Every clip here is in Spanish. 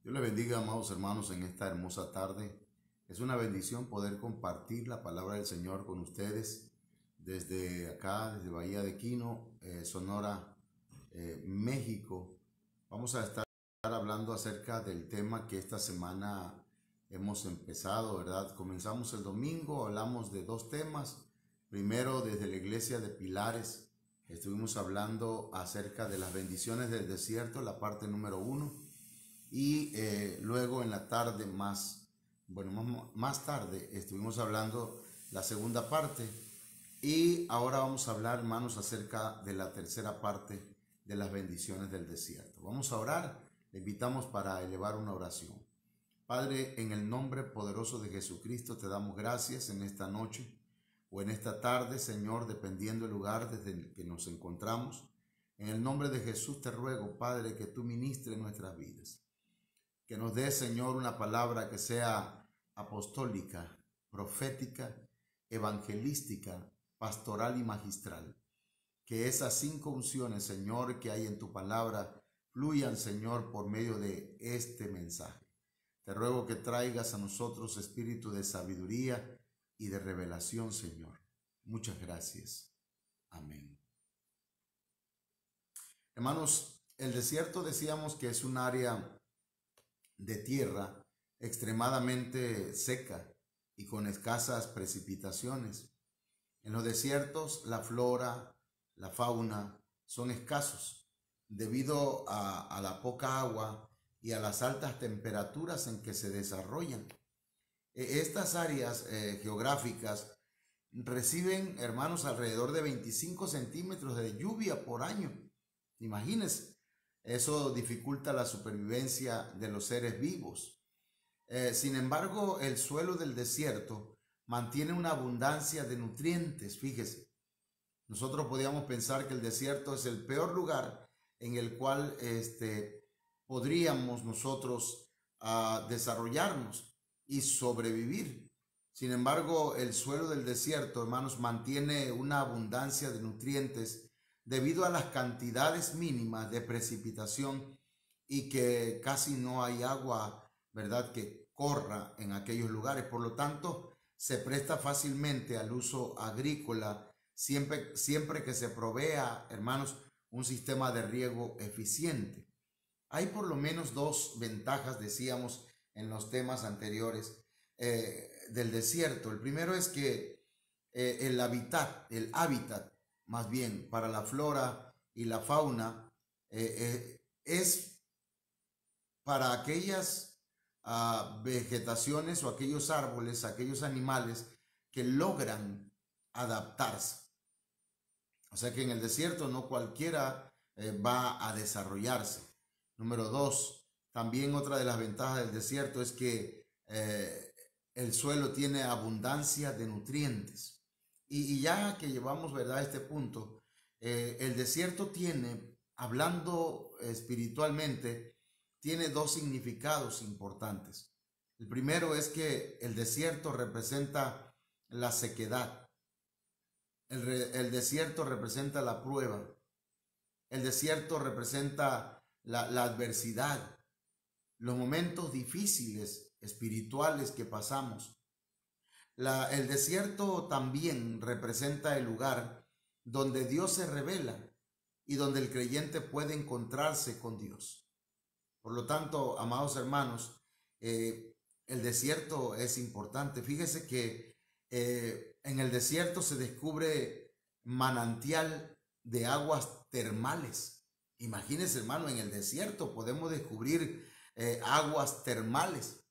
Dios les bendiga, amados hermanos, en esta hermosa tarde. Es una bendición poder compartir la palabra del Señor con ustedes desde acá, desde Bahía de Quino, Sonora, México. Vamos a estar hablando acerca del tema que esta semana hemos empezado, ¿verdad? Comenzamos el domingo, hablamos de dos temas. Primero, desde la iglesia de Pilares, estuvimos hablando acerca de las bendiciones del desierto, la parte número 1. Y luego en la tarde, más tarde, estuvimos hablando la segunda parte. Y ahora vamos a hablar, hermanos, acerca de la tercera parte de las bendiciones del desierto. Vamos a orar, le invitamos para elevar una oración. Padre, en el nombre poderoso de Jesucristo te damos gracias en esta noche o en esta tarde, Señor, dependiendo del lugar desde el que nos encontramos. En el nombre de Jesús te ruego, Padre, que tú ministres nuestras vidas. Que nos dé, Señor, una palabra que sea apostólica, profética, evangelística, pastoral y magistral. Que esas 5 unciones, Señor, que hay en tu palabra, fluyan, Señor, por medio de este mensaje. Te ruego que traigas a nosotros espíritu de sabiduría y de revelación, Señor. Muchas gracias. Amén. Hermanos, el desierto decíamos que es un área de tierra extremadamente seca y con escasas precipitaciones. En los desiertos la flora, la fauna son escasos debido a la poca agua y a las altas temperaturas en que se desarrollan. Estas áreas geográficas reciben, hermanos, alrededor de 25 centímetros de lluvia por año. Imagínense. Eso dificulta la supervivencia de los seres vivos. Sin embargo, el suelo del desierto mantiene una abundancia de nutrientes. Fíjese, nosotros podríamos pensar que el desierto es el peor lugar en el cual podríamos nosotros desarrollarnos y sobrevivir. Sin embargo, el suelo del desierto, hermanos, mantiene una abundancia de nutrientes debido a las cantidades mínimas de precipitación y que casi no hay agua, ¿verdad?, que corra en aquellos lugares. Por lo tanto, se presta fácilmente al uso agrícola siempre que se provea, hermanos, un sistema de riego eficiente. Hay por lo menos 2 ventajas, decíamos en los temas anteriores, del desierto. El primero es que el hábitat, más bien, para la flora y la fauna, es para aquellas vegetaciones o aquellos árboles, aquellos animales que logran adaptarse. O sea que en el desierto no cualquiera va a desarrollarse. Número 2, también otra de las ventajas del desierto es que el suelo tiene abundancia de nutrientes. Y ya que llevamos, ¿verdad?, a este punto, el desierto tiene, hablando espiritualmente, tiene 2 significados importantes. El primero es que el desierto representa la sequedad. El desierto representa la prueba. El desierto representa la adversidad, los momentos difíciles espirituales que pasamos. El desierto también representa el lugar donde Dios se revela y donde el creyente puede encontrarse con Dios. Por lo tanto, amados hermanos, el desierto es importante. Fíjese que en el desierto se descubre manantial de aguas termales. Imagínense, hermano, en el desierto podemos descubrir aguas termales.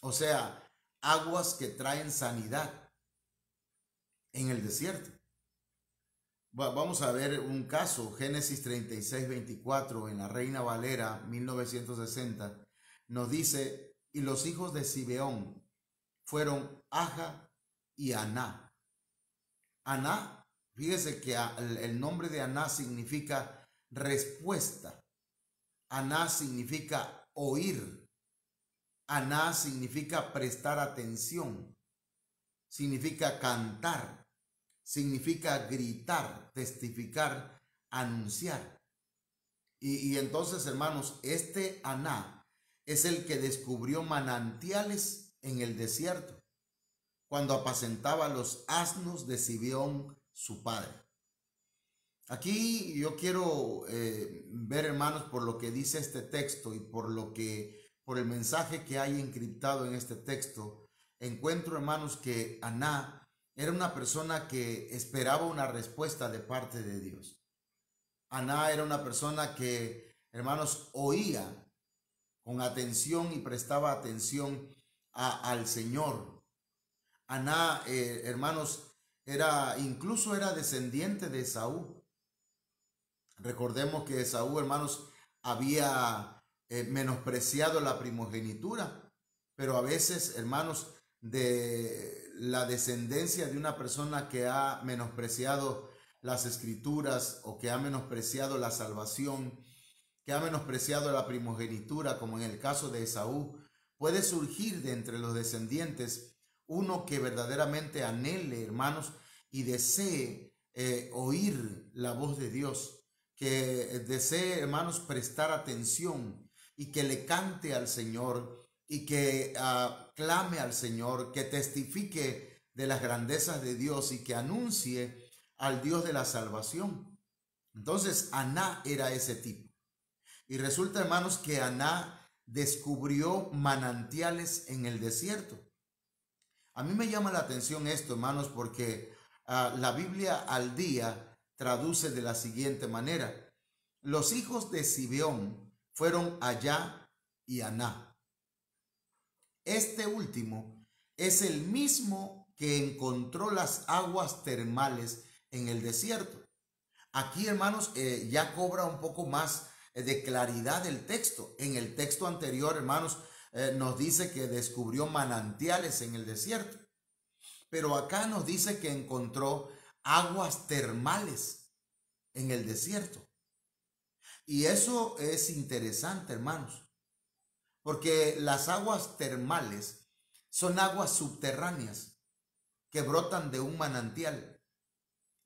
O sea, aguas que traen sanidad en el desierto. Vamos a ver un caso, Génesis 36:24 en la Reina Valera 1960, nos dice, y los hijos de Zibeón fueron Aja y Aná. Aná, fíjese que el nombre de Aná significa respuesta. Aná significa oír. Aná significa prestar atención, significa cantar, significa gritar, testificar, anunciar. Y entonces, hermanos, este Aná es el que descubrió manantiales en el desierto, cuando apacentaba los asnos de Sibeón, su padre. Aquí yo quiero ver, hermanos, por lo que dice este texto y por el mensaje que hay encriptado en este texto, encuentro, hermanos, que Aná era una persona que esperaba una respuesta de parte de Dios. Aná era una persona que, hermanos, oía con atención y prestaba atención al Señor. Aná, hermanos, incluso era descendiente de Esaú. Recordemos que Esaú, hermanos, había menospreciado la primogenitura, pero a veces, hermanos, de la descendencia de una persona que ha menospreciado las escrituras o que ha menospreciado la salvación, que ha menospreciado la primogenitura, como en el caso de Esaú, puede surgir de entre los descendientes uno que verdaderamente anhele, hermanos, y desee oír la voz de Dios, que desee, hermanos, prestar atención y que le cante al Señor y que clame al Señor, que testifique de las grandezas de Dios y que anuncie al Dios de la salvación. Entonces, Aná era ese tipo. Y resulta, hermanos, que Aná descubrió manantiales en el desierto. A mí me llama la atención esto, hermanos, porque la Biblia al día traduce de la siguiente manera: los hijos de Sibeón fueron Allá y Aná. Este último es el mismo que encontró las aguas termales en el desierto. Aquí, hermanos, ya cobra un poco más de claridad el texto. En el texto anterior, hermanos, nos dice que descubrió manantiales en el desierto, pero acá nos dice que encontró aguas termales en el desierto. Y eso es interesante, hermanos, porque las aguas termales son aguas subterráneas que brotan de un manantial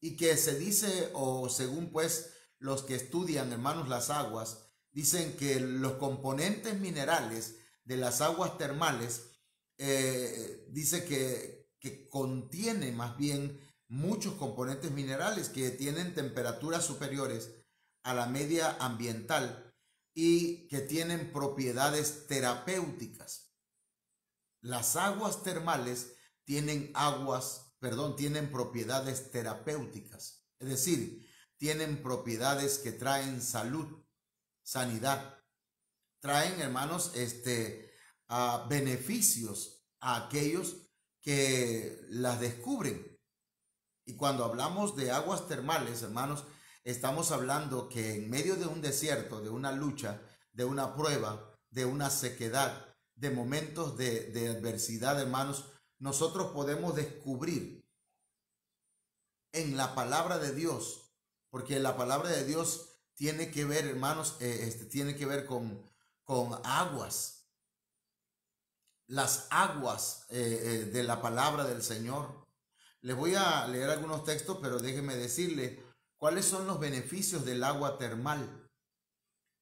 y que se dice, o según pues los que estudian, hermanos, las aguas, dicen que los componentes minerales de las aguas termales dice que contiene más bien muchos componentes minerales que tienen temperaturas superiores a la media ambiental y que tienen propiedades terapéuticas. Las aguas termales tienen propiedades terapéuticas, es decir, tienen propiedades que traen salud, sanidad, traen, hermanos, beneficios a aquellos que las descubren. Y cuando hablamos de aguas termales, hermanos, estamos hablando que en medio de un desierto, de una lucha, de una prueba, de una sequedad, de momentos de adversidad, hermanos, nosotros podemos descubrir en la palabra de Dios, porque la palabra de Dios tiene que ver, hermanos, tiene que ver con aguas, las aguas de la palabra del Señor. Les voy a leer algunos textos, pero déjenme decirle cuáles son los beneficios del agua termal.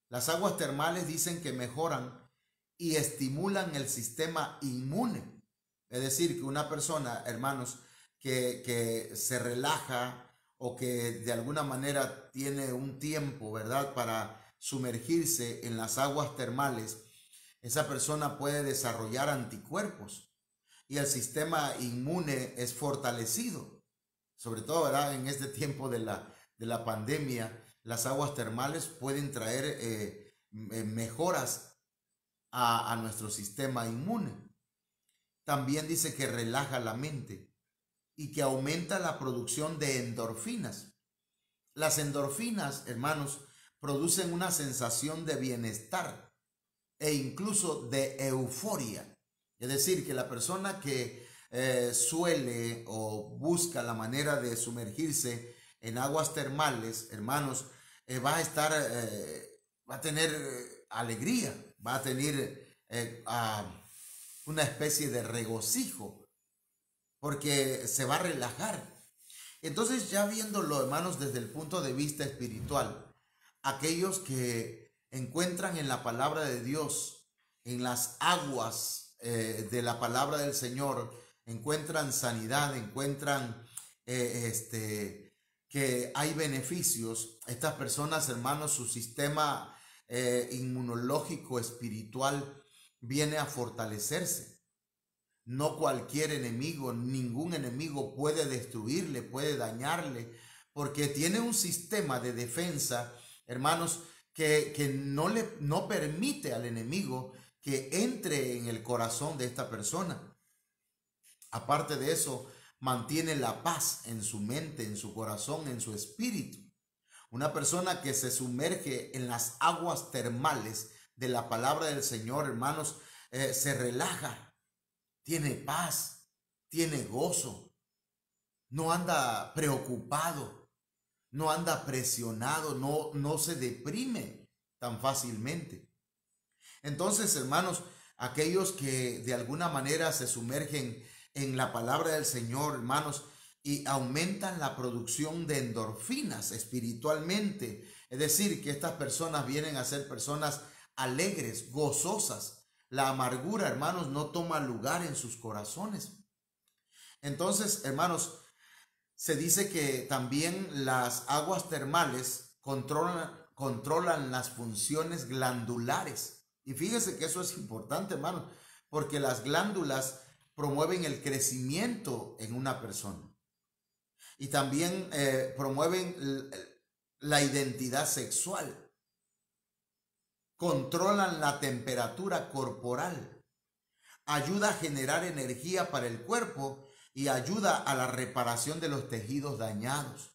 Las aguas termales dicen que mejoran y estimulan el sistema inmune. Es decir, que una persona, hermanos, que se relaja o que de alguna manera tiene un tiempo, ¿verdad?, para sumergirse en las aguas termales, esa persona puede desarrollar anticuerpos y el sistema inmune es fortalecido. Sobre todo, ¿verdad?, en este tiempo de la pandemia, las aguas termales pueden traer mejoras a nuestro sistema inmune. También dice que relaja la mente y que aumenta la producción de endorfinas. Las endorfinas, hermanos, producen una sensación de bienestar e incluso de euforia. Es decir, que la persona que suele o busca la manera de sumergirse en aguas termales, hermanos, va a tener alegría, va a tener una especie de regocijo, porque se va a relajar. Entonces, ya viéndolo, hermanos, desde el punto de vista espiritual, aquellos que encuentran en la palabra de Dios en las aguas de la palabra del Señor, encuentran sanidad, encuentran que hay beneficios. Estas personas, hermanos, su sistema inmunológico espiritual viene a fortalecerse. No cualquier enemigo, ningún enemigo puede destruirle, puede dañarle, porque tiene un sistema de defensa, hermanos, que no permite al enemigo que entre en el corazón de esta persona. Aparte de eso, mantiene la paz en su mente, en su corazón, en su espíritu. Una persona que se sumerge en las aguas termales de la palabra del Señor, hermanos, se relaja, tiene paz, tiene gozo, no anda preocupado, no anda presionado, no se deprime tan fácilmente. Entonces, hermanos, aquellos que de alguna manera se sumergen en la palabra del Señor, hermanos, y aumentan la producción de endorfinas espiritualmente. Es decir, que estas personas vienen a ser personas alegres, gozosas. La amargura, hermanos, no toma lugar en sus corazones. Entonces, hermanos, se dice que también las aguas termales controlan las funciones glandulares. Y fíjese que eso es importante, hermanos, porque las glándulas promueven el crecimiento en una persona. Y también promueven la identidad sexual. Controlan la temperatura corporal. Ayuda a generar energía para el cuerpo y ayuda a la reparación de los tejidos dañados.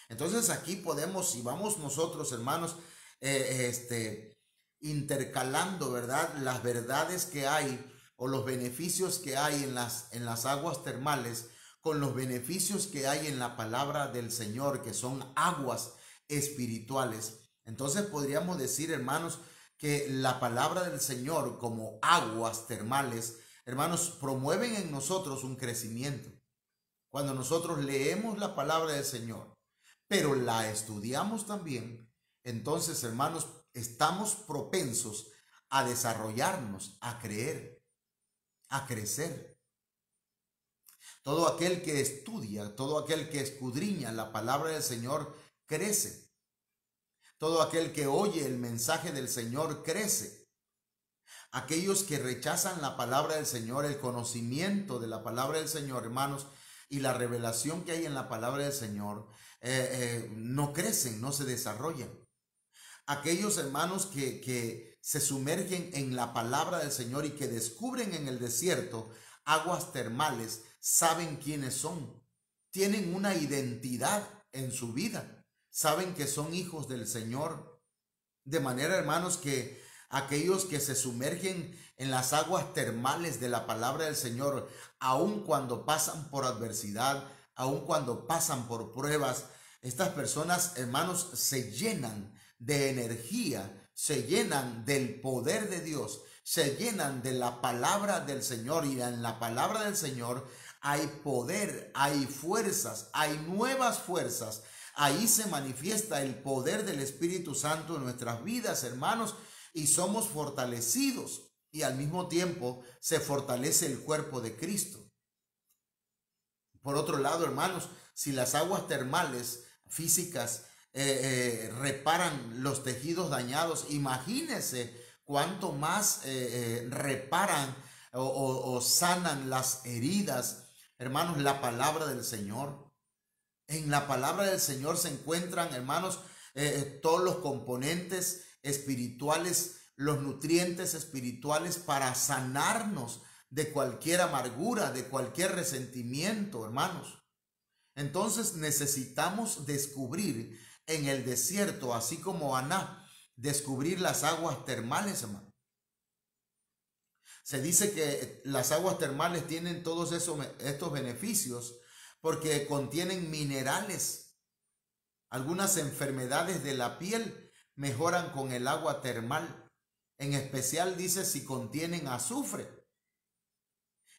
Entonces aquí podemos, si vamos nosotros, hermanos, intercalando, ¿verdad?, las verdades que hay o los beneficios que hay en las aguas termales con los beneficios que hay en la palabra del Señor, que son aguas espirituales. Entonces podríamos decir, hermanos, que la palabra del Señor como aguas termales, hermanos, promueven en nosotros un crecimiento. Cuando nosotros leemos la palabra del Señor, pero la estudiamos también, entonces, hermanos, estamos propensos a desarrollarnos, a creer, a crecer. Todo aquel que estudia, todo aquel que escudriña la palabra del Señor, crece. Todo aquel que oye el mensaje del Señor, crece. Aquellos que rechazan la palabra del Señor, el conocimiento de la palabra del Señor, hermanos, y la revelación que hay en la palabra del Señor, no crecen, no se desarrollan. Aquellos hermanos que se sumergen en la palabra del Señor y que descubren en el desierto aguas termales, saben quiénes son, tienen una identidad en su vida, saben que son hijos del Señor. De manera, hermanos, que aquellos que se sumergen en las aguas termales de la palabra del Señor, aun cuando pasan por adversidad, aun cuando pasan por pruebas, estas personas, hermanos, se llenan de energía, se llenan del poder de Dios, se llenan de la palabra del Señor, y en la palabra del Señor hay poder, hay fuerzas, hay nuevas fuerzas. Ahí se manifiesta el poder del Espíritu Santo en nuestras vidas, hermanos, y somos fortalecidos, y al mismo tiempo se fortalece el cuerpo de Cristo. Por otro lado, hermanos, si las aguas termales físicas reparan los tejidos dañados, imagínense cuánto más reparan o sanan las heridas, hermanos, la palabra del Señor. En la palabra del Señor se encuentran, hermanos, todos los componentes espirituales, los nutrientes espirituales para sanarnos de cualquier amargura, de cualquier resentimiento, hermanos. Entonces necesitamos descubrir en el desierto, así como Aná, descubrir las aguas termales, hermano. Se dice que las aguas termales tienen todos estos beneficios porque contienen minerales. Algunas enfermedades de la piel mejoran con el agua termal. En especial dice si contienen azufre.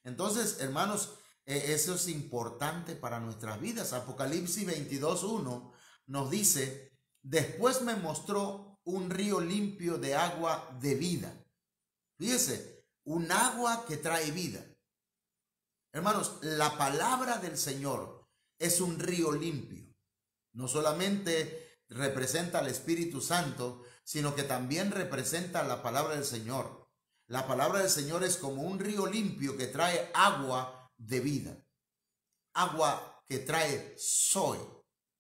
Entonces, hermanos, eso es importante para nuestras vidas. Apocalipsis 22:1 nos dice: después me mostró un río limpio de agua de vida. Fíjese, un agua que trae vida. Hermanos, la palabra del Señor es un río limpio. No solamente representa al Espíritu Santo, sino que también representa la palabra del Señor. La palabra del Señor es como un río limpio que trae agua de vida. Agua que trae Zoe.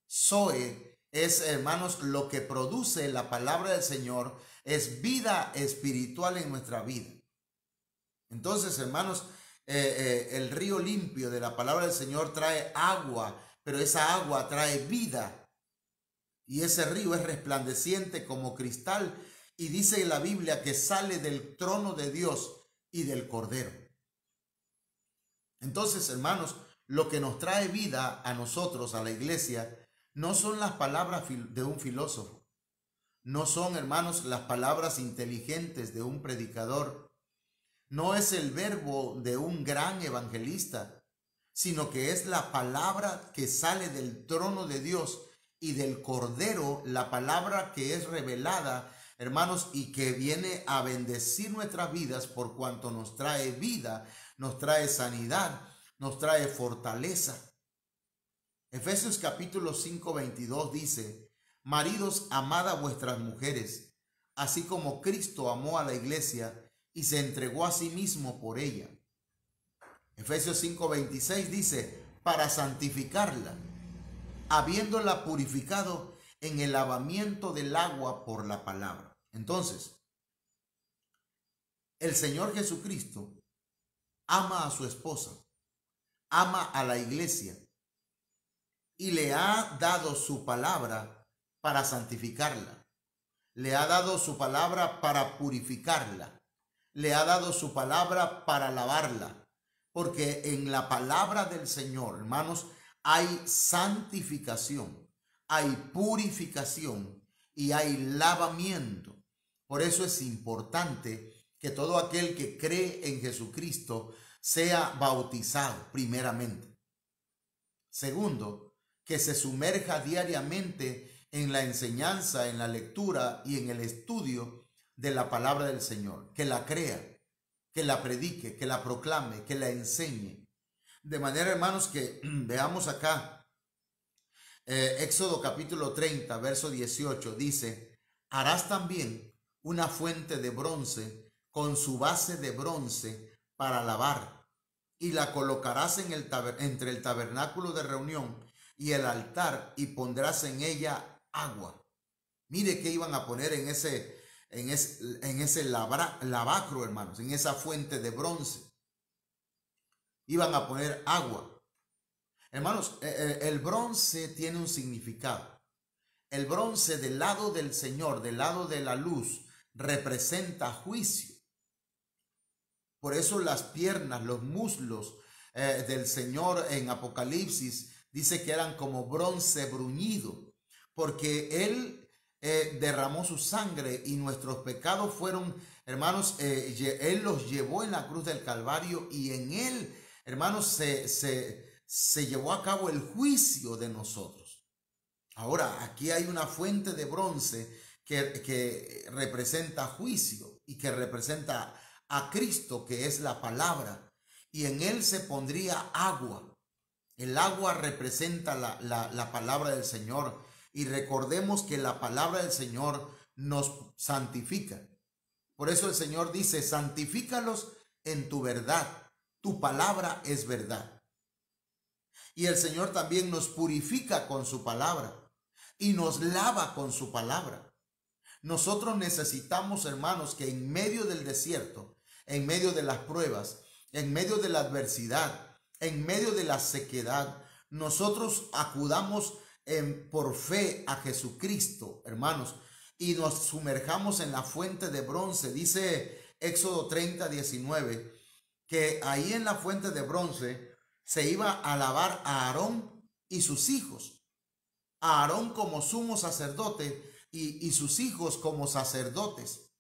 Zoe es, hermanos, lo que produce la palabra del Señor, es vida espiritual en nuestra vida. Entonces, hermanos, el río limpio de la palabra del Señor trae agua, pero esa agua trae vida. Y ese río es resplandeciente como cristal, y dice en la Biblia que sale del trono de Dios y del Cordero. Entonces, hermanos, lo que nos trae vida a nosotros, a la iglesia, no son las palabras de un filósofo, no son, hermanos, las palabras inteligentes de un predicador, no es el verbo de un gran evangelista, sino que es la palabra que sale del trono de Dios y del Cordero, la palabra que es revelada, hermanos, y que viene a bendecir nuestras vidas por cuanto nos trae vida, nos trae sanidad, nos trae fortaleza. Efesios capítulo 5, 22 dice: maridos, amad a vuestras mujeres, así como Cristo amó a la iglesia y se entregó a sí mismo por ella. Efesios 5, 26 dice: para santificarla, habiéndola purificado en el lavamiento del agua por la palabra. Entonces, el Señor Jesucristo ama a su esposa, ama a la iglesia y le ha dado su palabra para santificarla. Le ha dado su palabra para purificarla. Le ha dado su palabra para lavarla. Porque en la palabra del Señor, hermanos, hay santificación, hay purificación y hay lavamiento. Por eso es importante que todo aquel que cree en Jesucristo sea bautizado primeramente. Segundo, que se sumerja diariamente en la enseñanza, en la lectura y en el estudio de la palabra del Señor. Que la crea, que la predique, que la proclame, que la enseñe. De manera, hermanos, que veamos acá, Éxodo capítulo 30, verso 18, dice: harás también una fuente de bronce con su base de bronce para lavar, y la colocarás entre el tabernáculo de reunión y el altar, y pondrás en ella agua. Mire que iban a poner en ese lavacro, hermanos, en esa fuente de bronce. Iban a poner agua. Hermanos, el bronce tiene un significado. El bronce del lado del Señor, del lado de la luz, representa juicio. Por eso las piernas, los muslos del Señor en Apocalipsis dice que eran como bronce bruñido, porque Él derramó su sangre y nuestros pecados fueron, hermanos, Él los llevó en la cruz del Calvario, y en Él, hermanos, se llevó a cabo el juicio de nosotros. Ahora, aquí hay una fuente de bronce que representa juicio y que representa a Cristo, que es la palabra, y en Él se pondría agua. El agua representa la palabra del Señor, y recordemos que la palabra del Señor nos santifica. Por eso el Señor dice: santifícalos en tu verdad, tu palabra es verdad. Y el Señor también nos purifica con su palabra y nos lava con su palabra. Nosotros necesitamos, hermanos, que en medio del desierto, en medio de las pruebas, en medio de la adversidad, en medio de la sequedad, nosotros acudamos por fe a Jesucristo, hermanos, y nos sumerjamos en la fuente de bronce. Dice Éxodo 30, 19, que ahí en la fuente de bronce se iba a lavar a Aarón y sus hijos. A Aarón como sumo sacerdote y sus hijos como sacerdotes.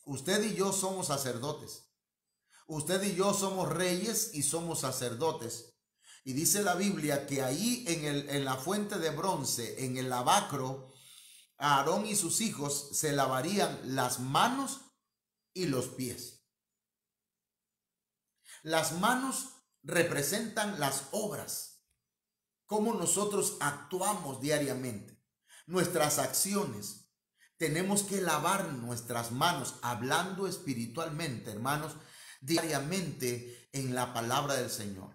Usted y yo somos sacerdotes. Usted y yo somos reyes y somos sacerdotes. Y dice la Biblia que ahí en la fuente de bronce, en el lavacro, Aarón y sus hijos se lavarían las manos y los pies. Las manos representan las obras, cómo nosotros actuamos diariamente, nuestras acciones. Tenemos que lavar nuestras manos, hablando espiritualmente, hermanos, diariamente en la palabra del Señor.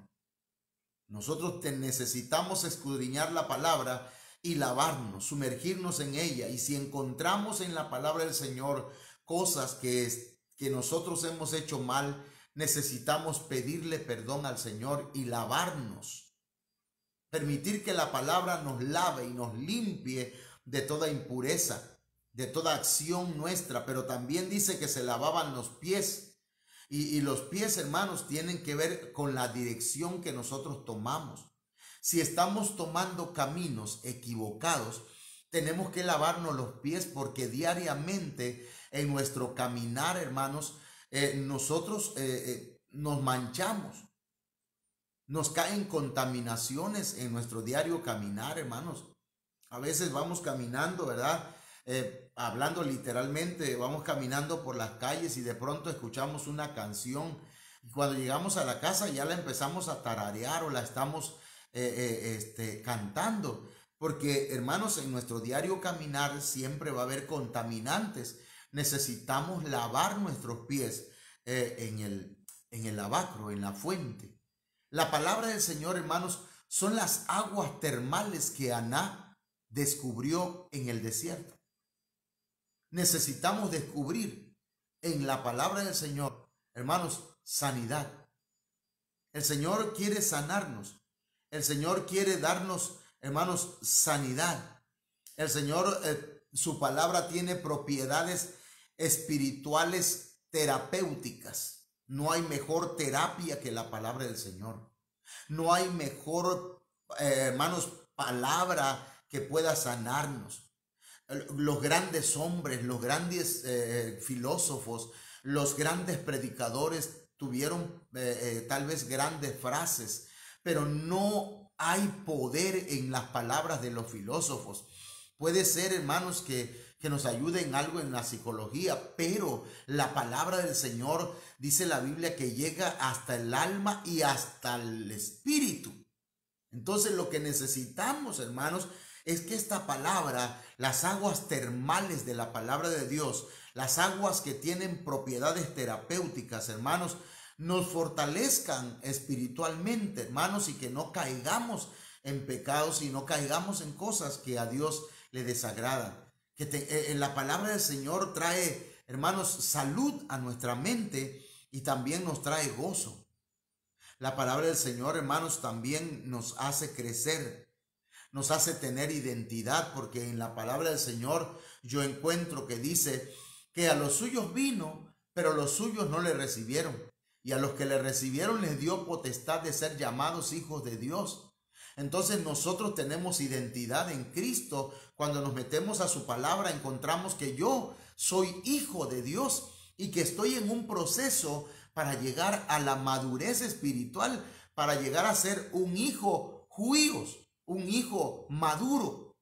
Nosotros necesitamos escudriñar la palabra y lavarnos, sumergirnos en ella. Y si encontramos en la palabra del Señor cosas que nosotros hemos hecho mal, necesitamos pedirle perdón al Señor y lavarnos. Permitir que la palabra nos lave y nos limpie de toda impureza, de toda acción nuestra. Pero también dice que se lavaban los pies. Y los pies, hermanos, tienen que ver con la dirección que nosotros tomamos. Si estamos tomando caminos equivocados, tenemos que lavarnos los pies, porque diariamente en nuestro caminar, hermanos, nosotros nos manchamos. Nos caen contaminaciones en nuestro diario caminar, hermanos. A veces vamos caminando, ¿verdad? Hablando literalmente, vamos caminando por las calles y de pronto escuchamos una canción. Y cuando llegamos a la casa ya la empezamos a tararear o la estamos cantando. Porque, hermanos, en nuestro diario caminar siempre va a haber contaminantes. Necesitamos lavar nuestros pies en el lavacro, en la fuente. La palabra del Señor, hermanos, son las aguas termales que Aná descubrió en el desierto. Necesitamos descubrir en la palabra del Señor, hermanos, sanidad. El Señor quiere sanarnos. El Señor quiere darnos, hermanos, sanidad. El Señor, su palabra tiene propiedades espirituales terapéuticas. No hay mejor terapia que la palabra del Señor. No hay mejor, hermanos, palabra que pueda sanarnos. Los grandes hombres, los grandes filósofos, los grandes predicadores tuvieron tal vez grandes frases, pero no hay poder en las palabras de los filósofos. Puede ser, hermanos, que nos ayuden algo en la psicología, pero la palabra del Señor, dice la Biblia, que llega hasta el alma y hasta el espíritu. Entonces lo que necesitamos, hermanos, es que esta palabra, las aguas termales de la palabra de Dios, las aguas que tienen propiedades terapéuticas, hermanos, nos fortalezcan espiritualmente, hermanos, y que no caigamos en pecados y no caigamos en cosas que a Dios le desagradan. En la palabra del Señor trae, hermanos, salud a nuestra mente y también nos trae gozo. La palabra del Señor, hermanos, también nos hace crecer, nos hace tener identidad, porque en la palabra del Señor yo encuentro que dice que a los suyos vino, pero los suyos no le recibieron. Y a los que le recibieron les dio potestad de ser llamados hijos de Dios. Entonces nosotros tenemos identidad en Cristo. Cuando nos metemos a su palabra encontramos que yo soy hijo de Dios y que estoy en un proceso para llegar a la madurez espiritual, para llegar a ser un hijo juíos, un hijo maduro.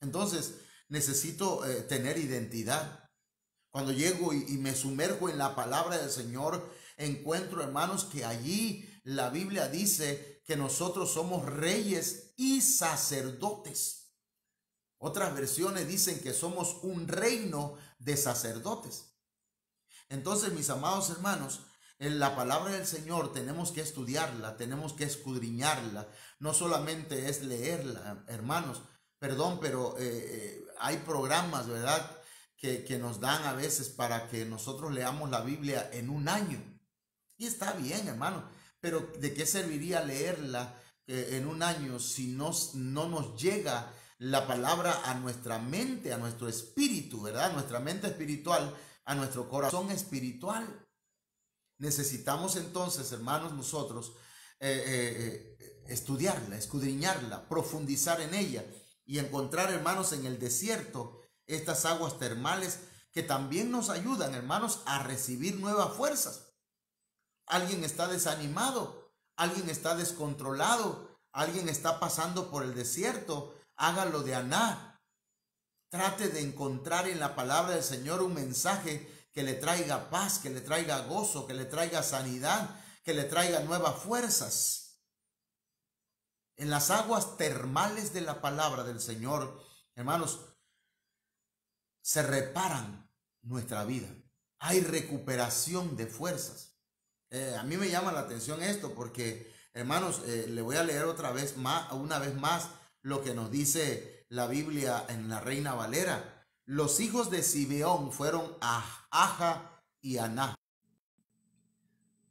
Entonces necesito tener identidad. Cuando llego y me sumerjo en la palabra del Señor, encuentro, hermanos, que allí la Biblia dice que nosotros somos reyes y sacerdotes. Otras versiones dicen que somos un reino de sacerdotes. Entonces, mis amados hermanos, en la palabra del Señor tenemos que estudiarla, tenemos que escudriñarla. No solamente es leerla, hermanos, perdón, pero hay programas, ¿verdad?, que nos dan a veces para que nosotros leamos la Biblia en un año. Y está bien, hermano, pero ¿de qué serviría leerla en un año si no nos llega la palabra a nuestra mente, a nuestro espíritu, ¿verdad? A nuestra mente espiritual, a nuestro corazón espiritual. Necesitamos entonces, hermanos, nosotros estudiarla, escudriñarla, profundizar en ella y encontrar, hermanos, en el desierto estas aguas termales que también nos ayudan, hermanos, a recibir nuevas fuerzas. Alguien está desanimado, alguien está descontrolado, alguien está pasando por el desierto. Hágalo de Aná. Trate de encontrar en la palabra del Señor un mensaje que le traiga paz, que le traiga gozo, que le traiga sanidad, que le traiga nuevas fuerzas. En las aguas termales de la palabra del Señor, hermanos, se reparan nuestra vida. Hay recuperación de fuerzas. A mí me llama la atención esto porque, hermanos, le voy a leer una vez más lo que nos dice la Biblia en la Reina Valera. Los hijos de Zibeón fueron Aja y Aná.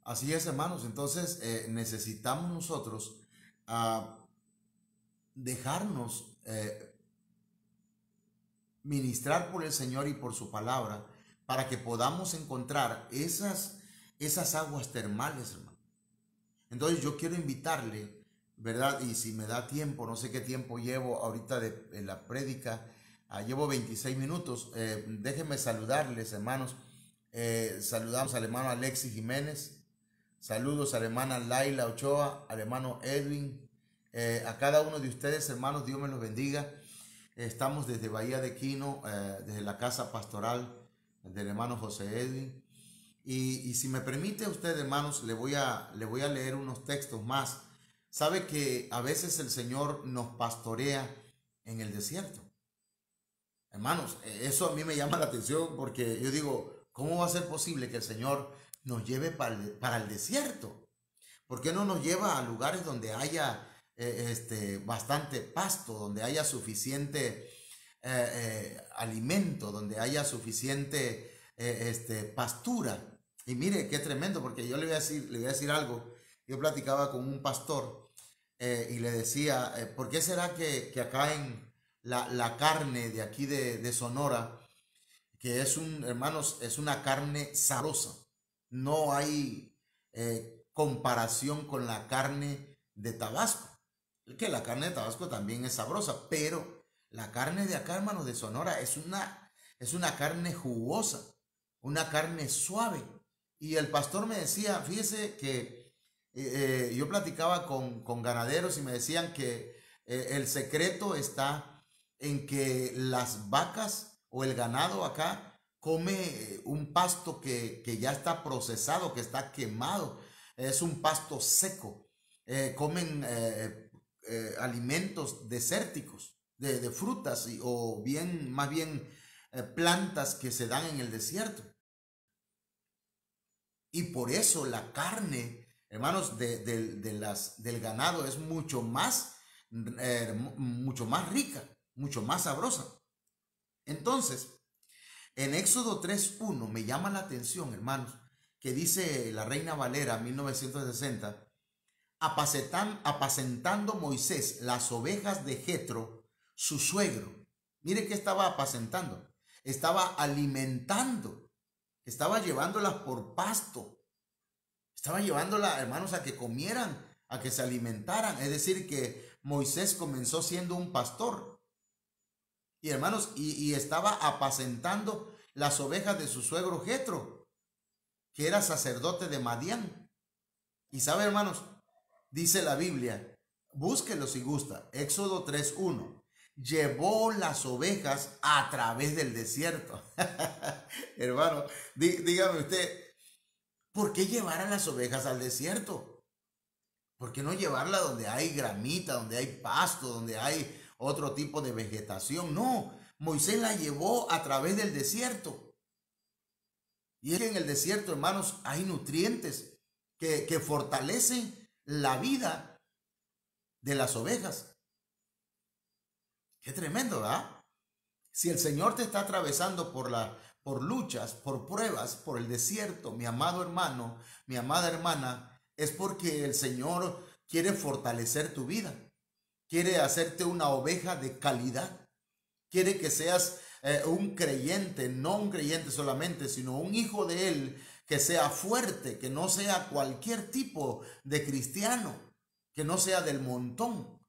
Así es, hermanos. Entonces necesitamos nosotros dejarnos ministrar por el Señor y por su palabra para que podamos encontrar esas aguas termales, hermano. Entonces yo quiero invitarle, ¿verdad? Y si me da tiempo, no sé qué tiempo llevo ahorita de la prédica, llevo 26 minutos. Déjenme saludarles, hermanos. Saludamos al hermano Alexis Jiménez. Saludos a la hermana Laila Ochoa, al hermano Edwin. A cada uno de ustedes, hermanos, Dios me los bendiga. Estamos desde Bahía de Quino, desde la casa pastoral del hermano José Edwin. Y si me permite usted, hermanos, le voy a leer unos textos más. Sabe que a veces el Señor nos pastorea en el desierto. Hermanos, eso a mí me llama la atención porque yo digo, ¿cómo va a ser posible que el Señor nos lleve para el desierto? ¿Por qué no nos lleva a lugares donde haya bastante pasto, donde haya suficiente alimento, donde haya suficiente pastura? Y mire qué tremendo, porque yo le voy a decir algo. Yo platicaba con un pastor y le decía, ¿por qué será que acá en la carne de aquí de Sonora, que hermanos, es una carne sabrosa? No hay comparación con la carne de Tabasco. Que la carne de Tabasco también es sabrosa, pero la carne de acá, hermanos, de Sonora es una carne jugosa, una carne suave. Y el pastor me decía, fíjese que yo platicaba con ganaderos y me decían que el secreto está en que las vacas o el ganado acá come un pasto que ya está procesado, que está quemado. Es un pasto seco. Comen alimentos desérticos, de frutas o más bien plantas que se dan en el desierto. Y por eso la carne, hermanos, del ganado es mucho más rica, mucho más sabrosa. Entonces, en Éxodo 3:1 me llama la atención, hermanos, que dice la Reina Valera 1960, apacentando Moisés las ovejas de Jetro, su suegro. Mire que estaba apacentando, estaba alimentando, estaba llevándolas por pasto, estaba llevándolas, hermanos, a que comieran, a que se alimentaran. Es decir, que Moisés comenzó siendo un pastor. Y hermanos, y estaba apacentando las ovejas de su suegro Jetro, que era sacerdote de Madián. Y sabe, hermanos, dice la Biblia, búsquelo si gusta, Éxodo 3:1. Llevó las ovejas a través del desierto. Hermano, dígame usted, ¿por qué llevar a las ovejas al desierto? ¿Por qué no llevarla donde hay gramita, donde hay pasto, donde hay otro tipo de vegetación? No, Moisés la llevó a través del desierto. Y es que en el desierto, hermanos, hay nutrientes que fortalecen la vida de las ovejas. Qué tremendo, ¿verdad? Si el Señor te está atravesando por luchas, por pruebas, por el desierto, mi amado hermano, mi amada hermana, es porque el Señor quiere fortalecer tu vida. Quiere hacerte una oveja de calidad. Quiere que seas un creyente, no un creyente solamente, sino un hijo de Él que sea fuerte, que no sea cualquier tipo de cristiano, que no sea del montón,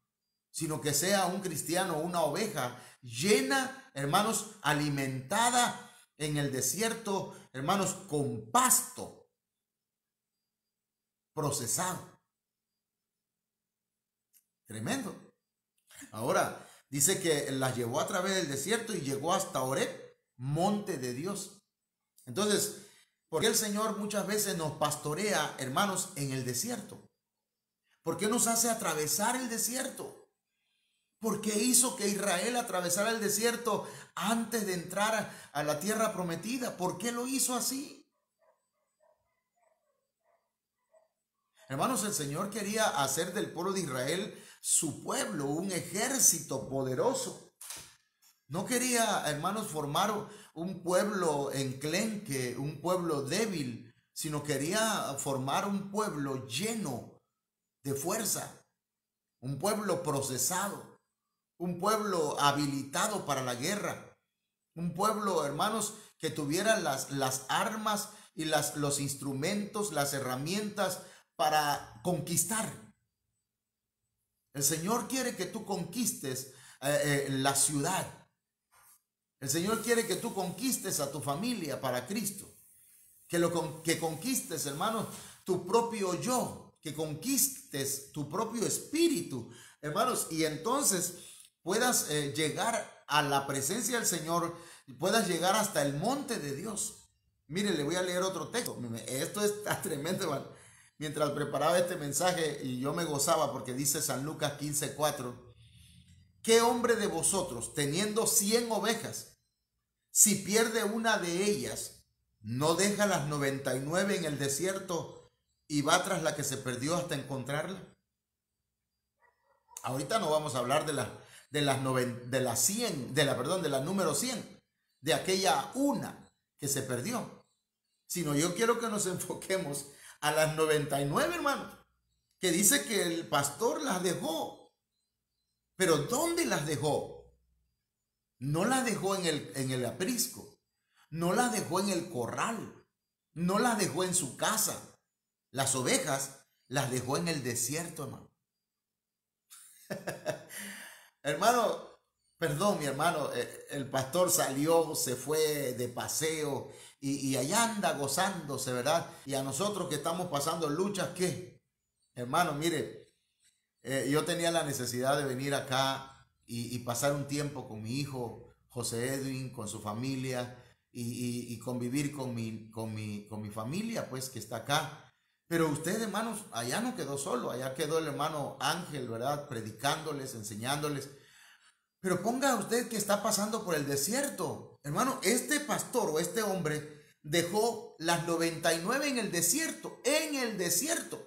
sino que sea un cristiano, una oveja llena, hermanos, alimentada en el desierto, hermanos, con pasto procesado. Tremendo. Ahora, dice que las llevó a través del desierto y llegó hasta Horeb, monte de Dios. Entonces, ¿por qué el Señor muchas veces nos pastorea, hermanos, en el desierto? ¿Por qué nos hace atravesar el desierto? ¿Por qué hizo que Israel atravesara el desierto antes de entrar a la tierra prometida? ¿Por qué lo hizo así? Hermanos, el Señor quería hacer del pueblo de Israel su pueblo, un ejército poderoso. No quería, hermanos, formar un pueblo enclenque, un pueblo débil, sino quería formar un pueblo lleno de fuerza, un pueblo procesado, un pueblo habilitado para la guerra, un pueblo, hermanos, que tuviera las armas y los instrumentos, las herramientas para conquistar. El Señor quiere que tú conquistes la ciudad. El Señor quiere que tú conquistes a tu familia para Cristo. Que conquistes, hermanos, tu propio yo, que conquistes tu propio espíritu, hermanos, y entonces puedas llegar a la presencia del Señor, puedas llegar hasta el monte de Dios. Mire, le voy a leer otro texto. Esto está tremendo, hermano. Mientras preparaba este mensaje y yo me gozaba porque dice San Lucas 15:4, ¿qué hombre de vosotros, teniendo 100 ovejas, si pierde una de ellas, no deja las 99 en el desierto y va tras la que se perdió hasta encontrarla? Ahorita no vamos a hablar de la 100, de la número 100, de aquella una que se perdió, sino yo quiero que nos enfoquemos a las 99, hermanos, que dice que el pastor las dejó. Pero ¿dónde las dejó? No las dejó en el aprisco, no las dejó en el corral, no las dejó en su casa. Las ovejas las dejó en el desierto, hermano. Hermano, perdón, mi hermano, el pastor salió, se fue de paseo y allá anda gozándose, ¿verdad? Y a nosotros que estamos pasando luchas, ¿qué? Hermano, mire, yo tenía la necesidad de venir acá y pasar un tiempo con mi hijo José Edwin, con su familia y convivir con mi familia, pues, que está acá. Pero usted, hermanos, allá no quedó solo, allá quedó el hermano Ángel, ¿verdad? Predicándoles, enseñándoles. Pero ponga usted que está pasando por el desierto. Hermano, este pastor o este hombre dejó las 99 en el desierto, en el desierto.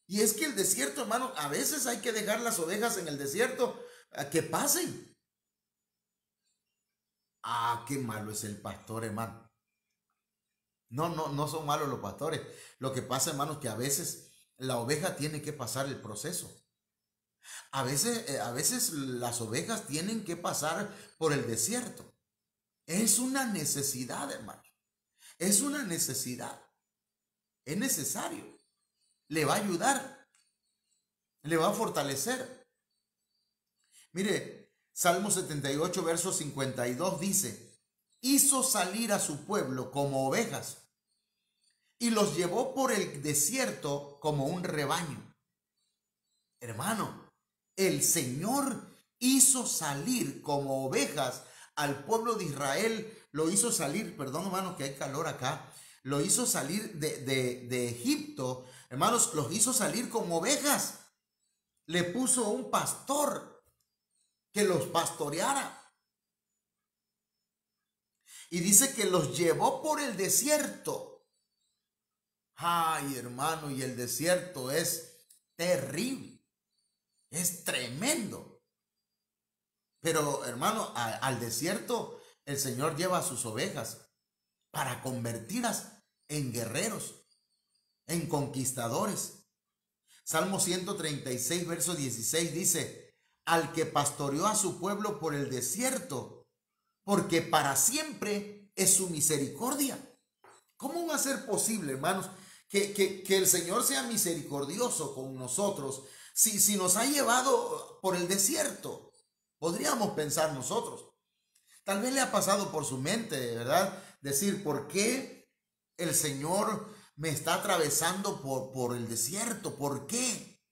Y es que el desierto, hermano, a veces hay que dejar las ovejas en el desierto a que pasen. Ah, qué malo es el pastor, hermano. No son malos los pastores. Lo que pasa, hermano, es que a veces la oveja tiene que pasar el proceso. A veces las ovejas tienen que pasar por el desierto. Es una necesidad, hermano. Es una necesidad. Es necesario. Le va a ayudar. Le va a fortalecer. Mire, Salmo 78, verso 52 dice, hizo salir a su pueblo como ovejas y los llevó por el desierto como un rebaño. Hermano, el Señor hizo salir como ovejas al pueblo de Israel, lo hizo salir, perdón hermano que hay calor acá, lo hizo salir de Egipto, hermanos, los hizo salir como ovejas. Le puso un pastor que los pastoreara. Y dice que los llevó por el desierto. Ay, hermano, y el desierto es terrible. Es tremendo. Pero, hermano, al desierto el Señor lleva a sus ovejas para convertirlas en guerreros, en conquistadores. Salmo 136, verso 16 dice, al que pastoreó a su pueblo por el desierto, porque para siempre es su misericordia. ¿Cómo va a ser posible, hermanos, que el Señor sea misericordioso con nosotros si nos ha llevado por el desierto? Podríamos pensar nosotros. Tal vez le ha pasado por su mente, ¿verdad? Decir, ¿por qué el Señor me está atravesando por el desierto? ¿Por qué?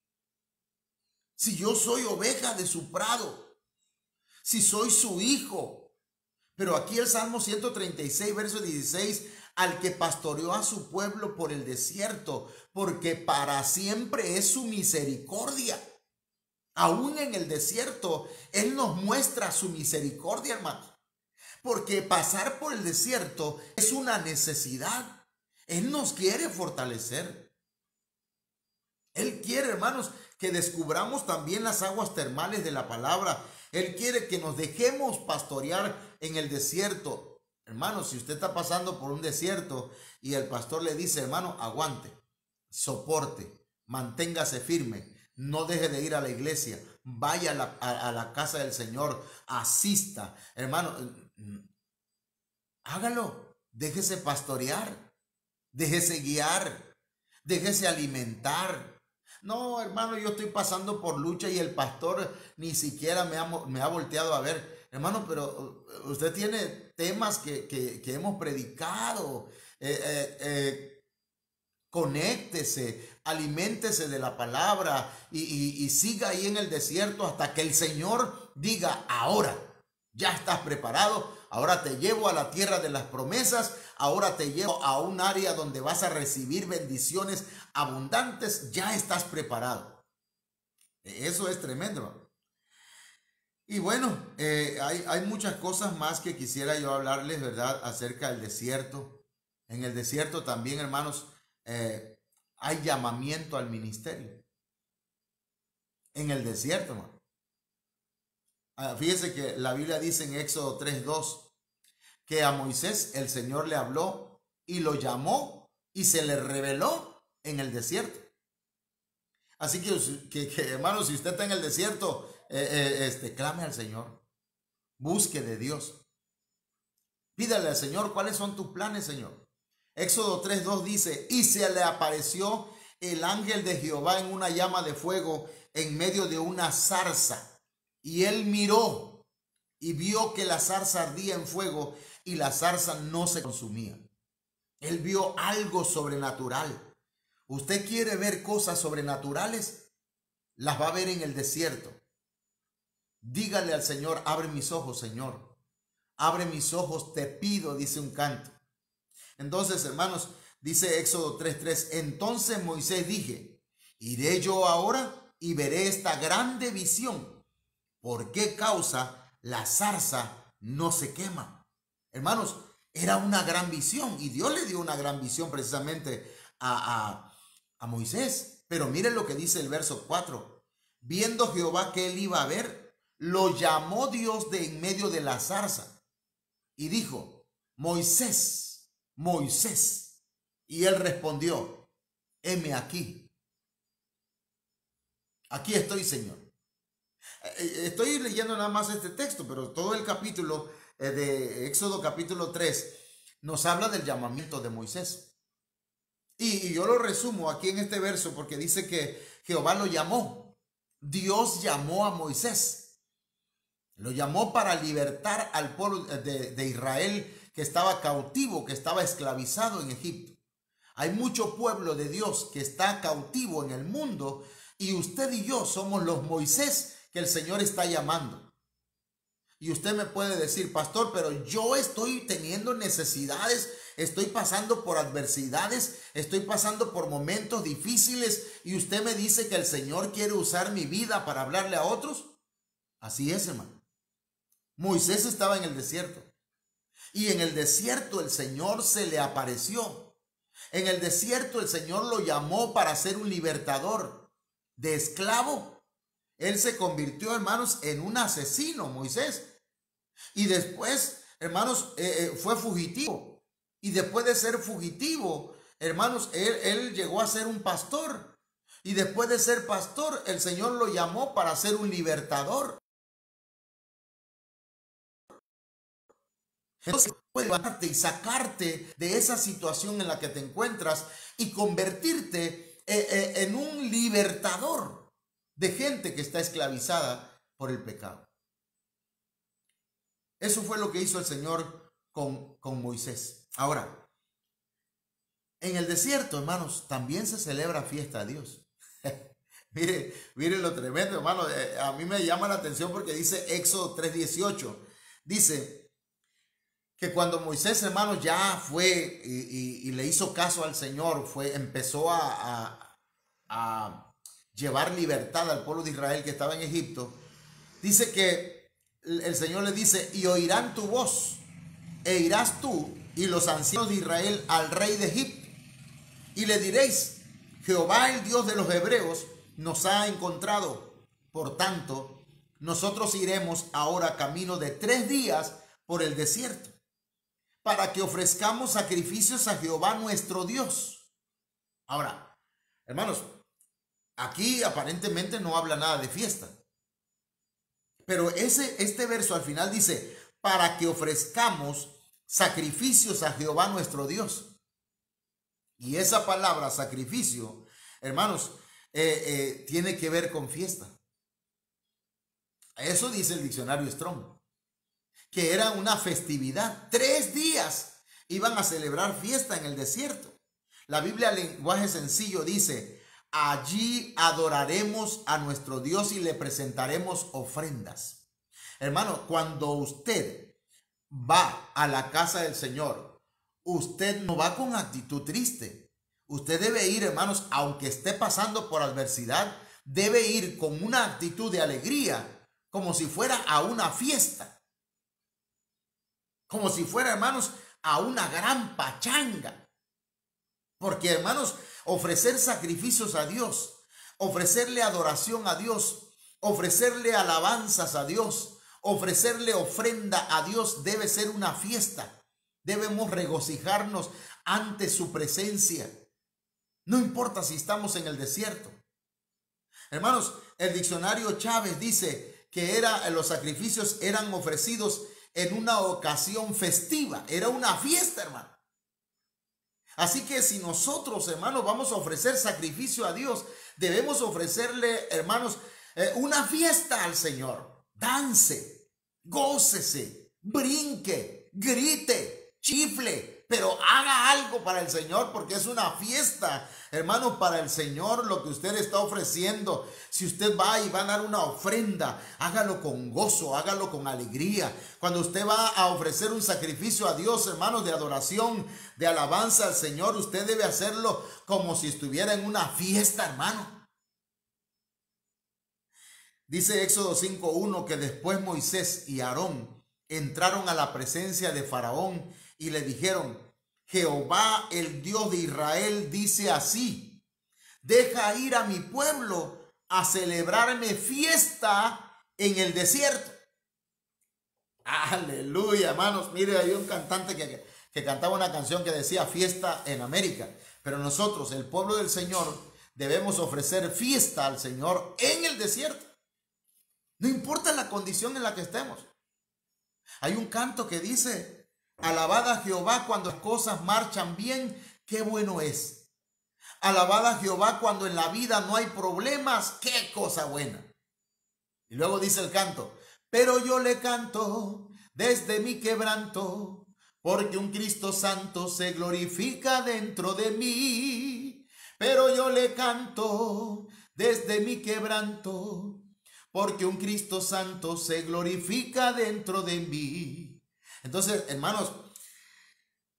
Si yo soy oveja de su prado, si soy su hijo, Pero aquí el Salmo 136, verso 16, al que pastoreó a su pueblo por el desierto, porque para siempre es su misericordia. Aún en el desierto, Él nos muestra su misericordia, hermanos. Porque pasar por el desierto es una necesidad. Él nos quiere fortalecer. Él quiere, hermanos, que descubramos también las aguas termales de la palabra. Él quiere que nos dejemos pastorear en el desierto. Hermanos, si usted está pasando por un desierto y el pastor le dice, hermano, aguante, soporte, manténgase firme, no deje de ir a la iglesia, vaya a la casa del Señor, asista, hermano, hágalo, déjese pastorear, déjese guiar, déjese alimentar. No, hermano, yo estoy pasando por lucha y el pastor ni siquiera me ha volteado a ver. Hermano, pero usted tiene temas que hemos predicado. Conéctese, aliméntese de la palabra y siga ahí en el desierto hasta que el Señor diga, ahora ya estás preparado, ahora te llevo a la tierra de las promesas, ahora te llevo a un área donde vas a recibir bendiciones abundantes, ya estás preparado. Eso es tremendo. Y bueno, hay muchas cosas más que quisiera yo hablarles, ¿verdad? Acerca del desierto. En el desierto también, hermanos, hay llamamiento al ministerio. En el desierto, hermano. Fíjese que la Biblia dice en Éxodo 3:2 que a Moisés el Señor le habló y lo llamó y se le reveló en el desierto. Así que hermano, si usted está en el desierto, clame al Señor, busque de Dios, pídale al Señor cuáles son tus planes, Señor. Éxodo 3:2 dice, y se le apareció el ángel de Jehová en una llama de fuego en medio de una zarza. Y él miró y vio que la zarza ardía en fuego y la zarza no se consumía. Él vio algo sobrenatural. ¿Usted quiere ver cosas sobrenaturales? Las va a ver en el desierto. Dígale al Señor, abre mis ojos, Señor. Abre mis ojos, te pido, dice un canto. Entonces, hermanos, dice Éxodo 3:3, entonces Moisés dije, iré yo ahora y veré esta grande visión. ¿Por qué causa la zarza no se quema? Hermanos, era una gran visión y Dios le dio una gran visión precisamente a Moisés. Pero miren lo que dice el verso 4. Viendo Jehová que él iba a ver, lo llamó Dios de en medio de la zarza y dijo, Moisés, Moisés. Y él respondió, heme aquí. Aquí estoy, Señor. Estoy leyendo nada más este texto, pero todo el capítulo de Éxodo capítulo 3 nos habla del llamamiento de Moisés. Y yo lo resumo aquí en este verso porque dice que Jehová lo llamó. Dios llamó a Moisés. Lo llamó para libertar al pueblo de Israel que estaba cautivo, que estaba esclavizado en Egipto. Hay mucho pueblo de Dios que está cautivo en el mundo y usted y yo somos los Moisés que el Señor está llamando. Y usted me puede decir, pastor, pero yo estoy teniendo necesidades, estoy pasando por adversidades, estoy pasando por momentos difíciles y usted me dice que el Señor quiere usar mi vida para hablarle a otros. Así es, hermano. Moisés estaba en el desierto y en el desierto el Señor se le apareció. En el desierto el Señor lo llamó para ser un libertador de esclavo. Él se convirtió, hermanos, en un asesino, Moisés. Y después, hermanos, fue fugitivo. Y después de ser fugitivo, hermanos, él llegó a ser un pastor. Y después de ser pastor, el Señor lo llamó para ser un libertador. Entonces, puede levantarte y sacarte de esa situación en la que te encuentras y convertirte en un libertador de gente que está esclavizada por el pecado. Eso fue lo que hizo el Señor con Moisés. Ahora, en el desierto, hermanos, también se celebra fiesta a Dios. mire lo tremendo, hermano. A mí me llama la atención porque dice Éxodo 3:18. Dice, que cuando Moisés, hermanos, ya fue y le hizo caso al Señor, empezó a llevar libertad al pueblo de Israel que estaba en Egipto, dice que el Señor le dice, y oirán tu voz, e irás tú y los ancianos de Israel al rey de Egipto, y le diréis, Jehová el Dios de los hebreos nos ha encontrado. Por tanto, nosotros iremos ahora camino de 3 días por el desierto, para que ofrezcamos sacrificios a Jehová nuestro Dios. Ahora, hermanos, aquí aparentemente no habla nada de fiesta. Pero este verso al final dice, para que ofrezcamos sacrificios a Jehová nuestro Dios. Y esa palabra sacrificio, hermanos, tiene que ver con fiesta. Eso dice el diccionario Strong, que era una festividad. 3 días iban a celebrar fiesta en el desierto. La Biblia, lenguaje sencillo, dice, allí adoraremos a nuestro Dios y le presentaremos ofrendas. Hermano, cuando usted va a la casa del Señor, usted no va con actitud triste. Usted debe ir, hermanos, aunque esté pasando por adversidad, debe ir con una actitud de alegría, como si fuera a una fiesta. Como si fuera, hermanos, a una gran pachanga. Porque, hermanos, ofrecer sacrificios a Dios, ofrecerle adoración a Dios, ofrecerle alabanzas a Dios, ofrecerle ofrenda a Dios debe ser una fiesta. Debemos regocijarnos ante su presencia. No importa si estamos en el desierto. Hermanos, el diccionario Chávez dice que los sacrificios eran ofrecidos en una ocasión festiva. Era una fiesta, hermano. Así que si nosotros, hermanos, vamos a ofrecer sacrificio a Dios, debemos ofrecerle, hermanos, una fiesta al Señor. Dance, gócese, brinque, grite, chifle, pero haga algo para el Señor, porque es una fiesta, hermanos, para el Señor lo que usted está ofreciendo. Si usted va y va a dar una ofrenda, hágalo con gozo, hágalo con alegría. Cuando usted va a ofrecer un sacrificio a Dios, hermanos, de adoración, de alabanza al Señor, usted debe hacerlo como si estuviera en una fiesta, hermano. Dice Éxodo 5:1 que después Moisés y Aarón entraron a la presencia de Faraón y le dijeron, Jehová el Dios de Israel dice así, deja ir a mi pueblo a celebrarme fiesta en el desierto. Aleluya, hermanos. Mire, hay un cantante que cantaba una canción que decía fiesta en América. Pero nosotros, el pueblo del Señor, debemos ofrecer fiesta al Señor en el desierto. No importa la condición en la que estemos. Hay un canto que dice, alabad a Jehová cuando las cosas marchan bien, qué bueno es. Alabad a Jehová cuando en la vida no hay problemas, qué cosa buena. Y luego dice el canto, pero yo le canto desde mi quebranto, porque un Cristo santo se glorifica dentro de mí. Pero yo le canto desde mi quebranto, porque un Cristo santo se glorifica dentro de mí. Entonces, hermanos,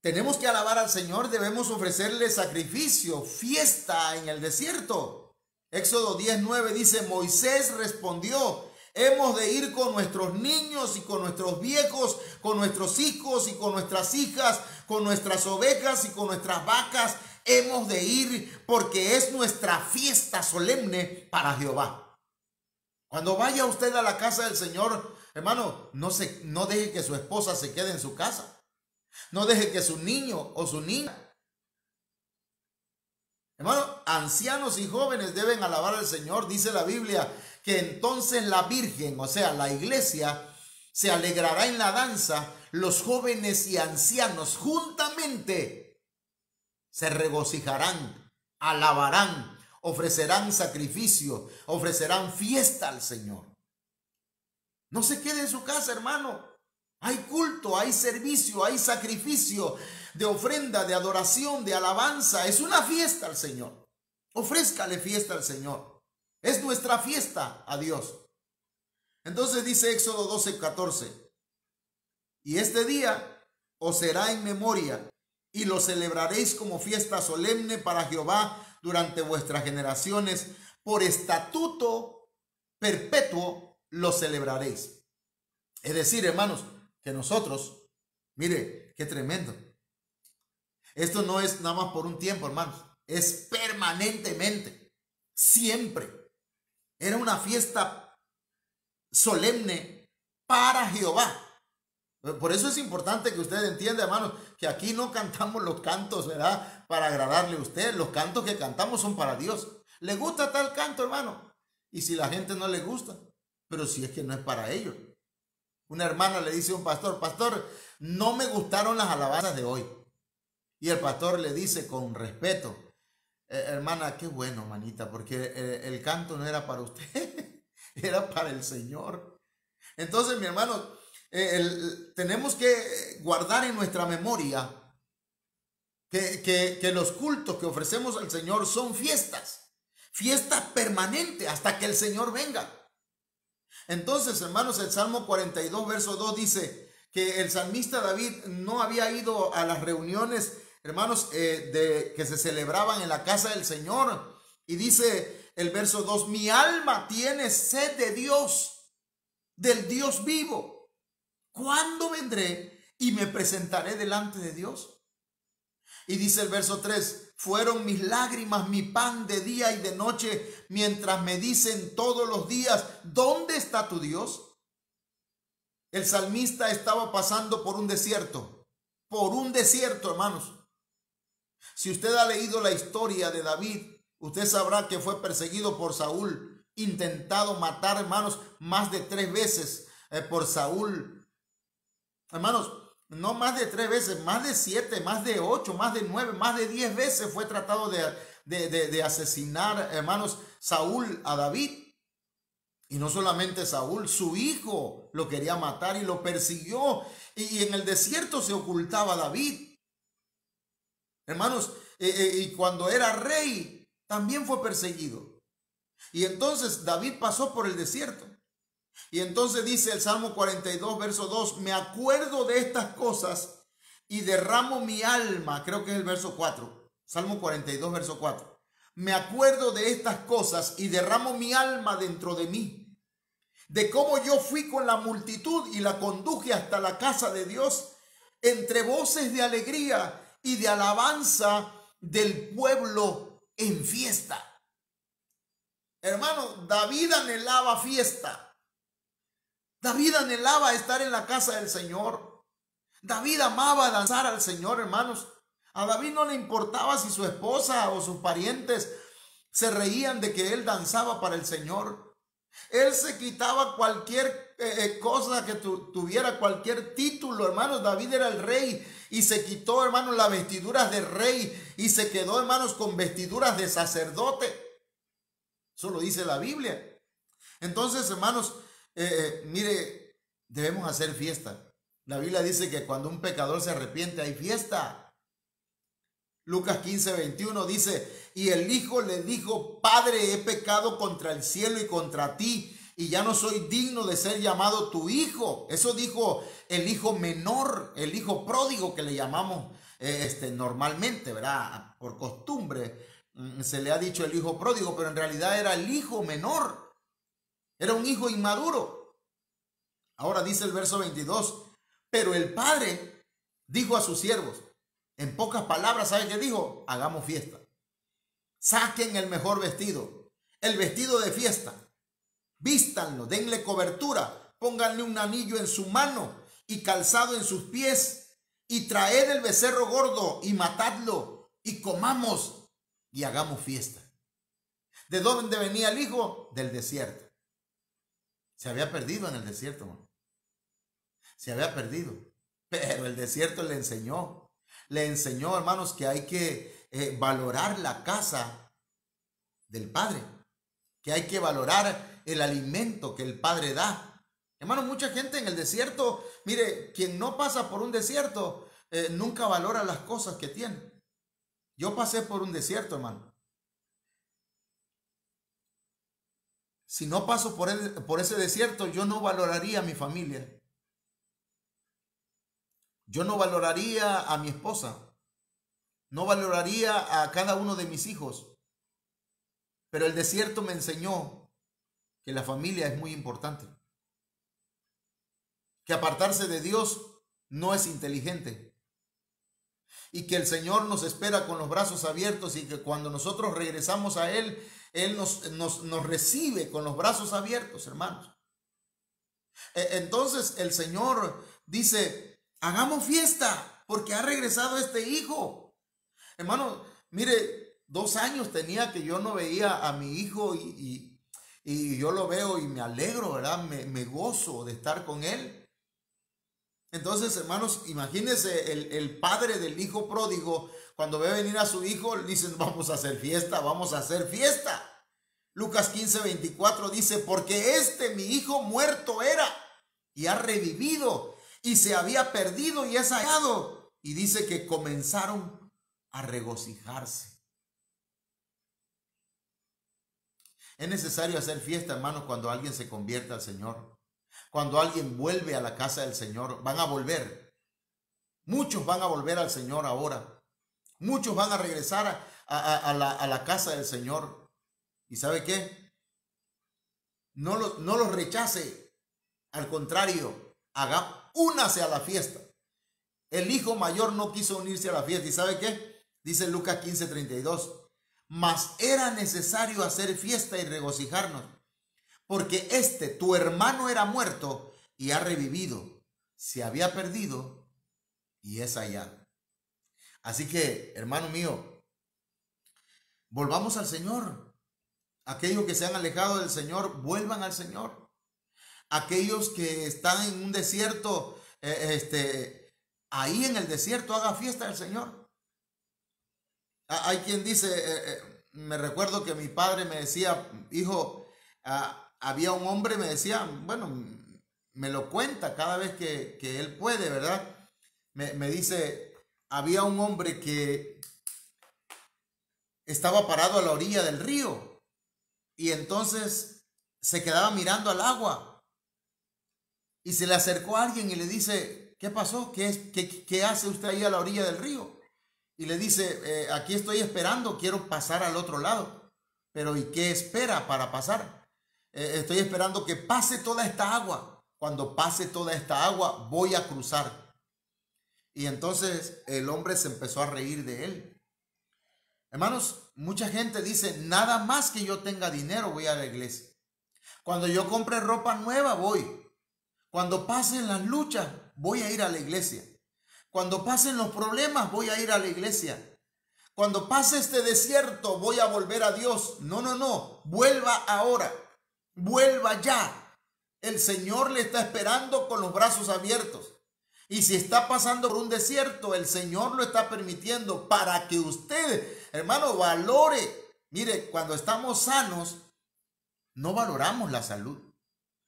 tenemos que alabar al Señor, debemos ofrecerle sacrificio, fiesta en el desierto. Éxodo 10:9 dice, Moisés respondió, hemos de ir con nuestros niños y con nuestros viejos, con nuestros hijos y con nuestras hijas, con nuestras ovejas y con nuestras vacas. Hemos de ir porque es nuestra fiesta solemne para Jehová. Cuando vaya usted a la casa del Señor, hermano, no deje que su esposa se quede en su casa. No deje que su niño o su niña. Hermano, ancianos y jóvenes deben alabar al Señor. Dice la Biblia que entonces la Virgen, o sea, la iglesia, se alegrará en la danza. Los jóvenes y ancianos juntamente se regocijarán, alabarán, ofrecerán sacrificio, ofrecerán fiesta al Señor. No se quede en su casa, hermano. Hay culto, hay servicio, hay sacrificio de ofrenda, de adoración, de alabanza. Es una fiesta al Señor. Ofrézcale fiesta al Señor. Es nuestra fiesta a Dios. Entonces dice Éxodo 12:14. Y este día os será en memoria, y lo celebraréis como fiesta solemne para Jehová durante vuestras generaciones. Por estatuto perpetuo lo celebraréis. Es decir, hermanos, que nosotros, mire, qué tremendo. Esto no es nada más por un tiempo, hermanos. Es permanentemente, siempre. Era una fiesta solemne para Jehová. Por eso es importante que usted entienda, hermanos, que aquí no cantamos los cantos, ¿verdad?, para agradarle a usted. Los cantos que cantamos son para Dios. ¿Le gusta tal canto, hermano? Y si la gente no le gusta, pero si es que no es para ellos. Una hermana le dice a un pastor: pastor, no me gustaron las alabanzas de hoy. Y el pastor le dice con respeto: hermana, qué bueno, manita, porque el canto no era para usted, era para el Señor. Entonces, mi hermano, tenemos que guardar en nuestra memoria que los cultos que ofrecemos al Señor son fiestas permanentes hasta que el Señor venga. Entonces, hermanos, el Salmo 42, verso 2 dice que el salmista David no había ido a las reuniones, hermanos, que se celebraban en la casa del Señor. Y dice el verso 2: mi alma tiene sed de Dios, del Dios vivo. ¿Cuándo vendré y me presentaré delante de Dios? Y dice el verso 3: fueron mis lágrimas mi pan de día y de noche, mientras me dicen todos los días: ¿dónde está tu Dios? El salmista estaba pasando por un desierto, hermanos. Si usted ha leído la historia de David, usted sabrá que fue perseguido por Saúl, intentado matar, hermanos, más de 3 veces por Saúl. Hermanos, no más de 3 veces, más de 7, más de 8, más de 9, más de 10 veces fue tratado de asesinar, hermanos, Saúl a David. Y no solamente Saúl, su hijo lo quería matar y lo persiguió. Y en el desierto se ocultaba David. Hermanos, y cuando era rey también fue perseguido. Y entonces David pasó por el desierto. Y entonces dice el Salmo 42, verso 2: me acuerdo de estas cosas y derramo mi alma. Creo que es el verso 4. Salmo 42, verso 4. Me acuerdo de estas cosas y derramo mi alma dentro de mí, de cómo yo fui con la multitud y la conduje hasta la casa de Dios, entre voces de alegría y de alabanza del pueblo en fiesta. Hermano, David anhelaba fiesta. David anhelaba estar en la casa del Señor. David amaba danzar al Señor, hermanos. A David no le importaba si su esposa o sus parientes se reían de que él danzaba para el Señor. Él se quitaba cualquier cosa que tuviera, cualquier título, hermanos. David era el rey y se quitó, hermanos, las vestiduras de rey y se quedó, hermanos, con vestiduras de sacerdote. Eso lo dice la Biblia. Entonces, hermanos, mire, debemos hacer fiesta. La Biblia dice que cuando un pecador se arrepiente hay fiesta. Lucas 15, 21 dice: y el hijo le dijo: Padre, he pecado contra el cielo y contra ti, y ya no soy digno de ser llamado tu hijo. Eso dijo el hijo menor, el hijo pródigo que le llamamos normalmente, ¿verdad? Por costumbre se le ha dicho el hijo pródigo, pero en realidad era el hijo menor. Era un hijo inmaduro. Ahora dice el verso 22: pero el padre dijo a sus siervos, en pocas palabras, ¿sabe qué dijo? Hagamos fiesta. Saquen el mejor vestido, el vestido de fiesta. Vístanlo, denle cobertura, pónganle un anillo en su mano y calzado en sus pies, y traed el becerro gordo y matadlo, y comamos y hagamos fiesta. ¿De dónde venía el hijo? Del desierto. Se había perdido en el desierto, hermano. Se había perdido. Pero el desierto le enseñó, hermanos, que hay que valorar la casa del Padre, que hay que valorar el alimento que el Padre da. Hermanos, mucha gente en el desierto, mire, quien no pasa por un desierto, nunca valora las cosas que tiene. Yo pasé por un desierto, hermano. Si no paso por ese desierto, yo no valoraría a mi familia. Yo no valoraría a mi esposa, no valoraría a cada uno de mis hijos, pero el desierto me enseñó que la familia es muy importante, que apartarse de Dios no es inteligente y que el Señor nos espera con los brazos abiertos y que cuando nosotros regresamos a Él, Él nos recibe con los brazos abiertos, hermanos. Entonces el Señor dice, hagamos fiesta porque ha regresado este hijo. Hermano, mire, 2 años tenía que yo no veía a mi hijo y yo lo veo y me alegro, ¿verdad? Me gozo de estar con él. Entonces, hermanos, imagínense el padre del hijo pródigo, cuando ve venir a su hijo, le dicen, vamos a hacer fiesta, vamos a hacer fiesta. Lucas 15:24 dice, porque mi hijo muerto era y ha revivido y se había perdido y es hallado. Y dice que comenzaron a regocijarse. Es necesario hacer fiesta, hermanos, cuando alguien se convierte al Señor. Cuando alguien vuelve a la casa del Señor, van a volver. Muchos van a volver al Señor ahora. Muchos van a regresar a la casa del Señor. ¿Y sabe qué? No los rechace. Al contrario, únase a la fiesta. El hijo mayor no quiso unirse a la fiesta. ¿Y sabe qué? Dice Lucas 15:32. Mas era necesario hacer fiesta y regocijarnos, porque tu hermano era muerto y ha revivido, se había perdido y es hallado. Así que, hermano mío, volvamos al Señor. Aquellos que se han alejado del Señor, vuelvan al Señor. Aquellos que están en un desierto, ahí en el desierto haga fiesta del Señor. Hay quien dice, me recuerdo que mi padre me decía, hijo, había un hombre, me decía, bueno, me lo cuenta cada vez que él puede, ¿verdad? Me dice, había un hombre que estaba parado a la orilla del río y entonces se quedaba mirando al agua y se le acercó a alguien y le dice, ¿qué pasó? ¿Qué hace usted ahí a la orilla del río? Y le dice, aquí estoy esperando, quiero pasar al otro lado. Pero ¿y qué espera para pasar? Estoy esperando que pase toda esta agua. Cuando pase toda esta agua, voy a cruzar. Y entonces el hombre se empezó a reír de él. Hermanos, mucha gente dice, nada más que yo tenga dinero, voy a la iglesia. Cuando yo compre ropa nueva, voy. Cuando pasen las luchas, voy a ir a la iglesia. Cuando pasen los problemas, voy a ir a la iglesia. Cuando pase este desierto, voy a volver a Dios. No. Vuelva ahora. Vuelva ya. El Señor le está esperando con los brazos abiertos. Y si está pasando por un desierto, el Señor lo está permitiendo para que usted, hermano, valore. Mire, cuando estamos sanos, no valoramos la salud.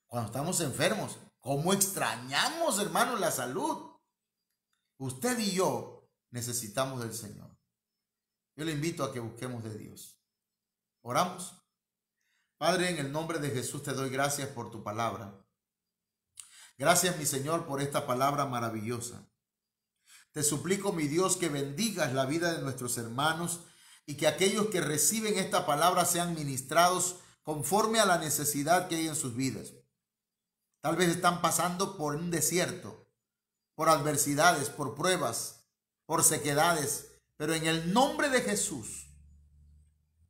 Cuando estamos enfermos, ¿cómo extrañamos, hermano, la salud? Usted y yo necesitamos del Señor. Yo le invito a que busquemos de Dios. Oramos. Padre, en el nombre de Jesús te doy gracias por tu palabra. Gracias, mi Señor, por esta palabra maravillosa. Te suplico, mi Dios, que bendigas la vida de nuestros hermanos y que aquellos que reciben esta palabra sean ministrados conforme a la necesidad que hay en sus vidas. Tal vez están pasando por un desierto, por adversidades, por pruebas, por sequedades, pero en el nombre de Jesús,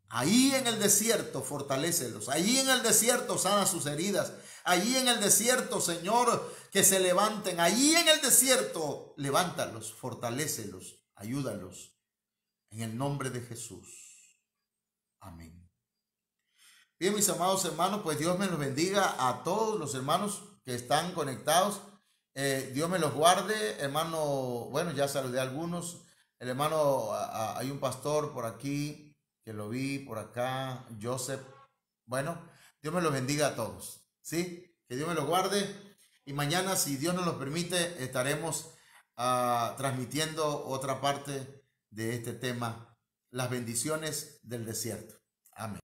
ahí en el desierto, fortalécelos. Allí en el desierto, sana sus heridas. Allí en el desierto, Señor, que se levanten. Allí en el desierto, levántalos, fortalécelos, ayúdalos. En el nombre de Jesús. Amén. Bien, mis amados hermanos, pues Dios me los bendiga a todos los hermanos que están conectados. Dios me los guarde, hermano. Bueno, ya saludé a algunos. El hermano, hay un pastor por aquí que lo vi por acá, Joseph. Bueno, Dios me los bendiga a todos, ¿sí? Que Dios me los guarde. Y mañana, si Dios nos lo permite, estaremos transmitiendo otra parte de este tema, las bendiciones del desierto. Amén.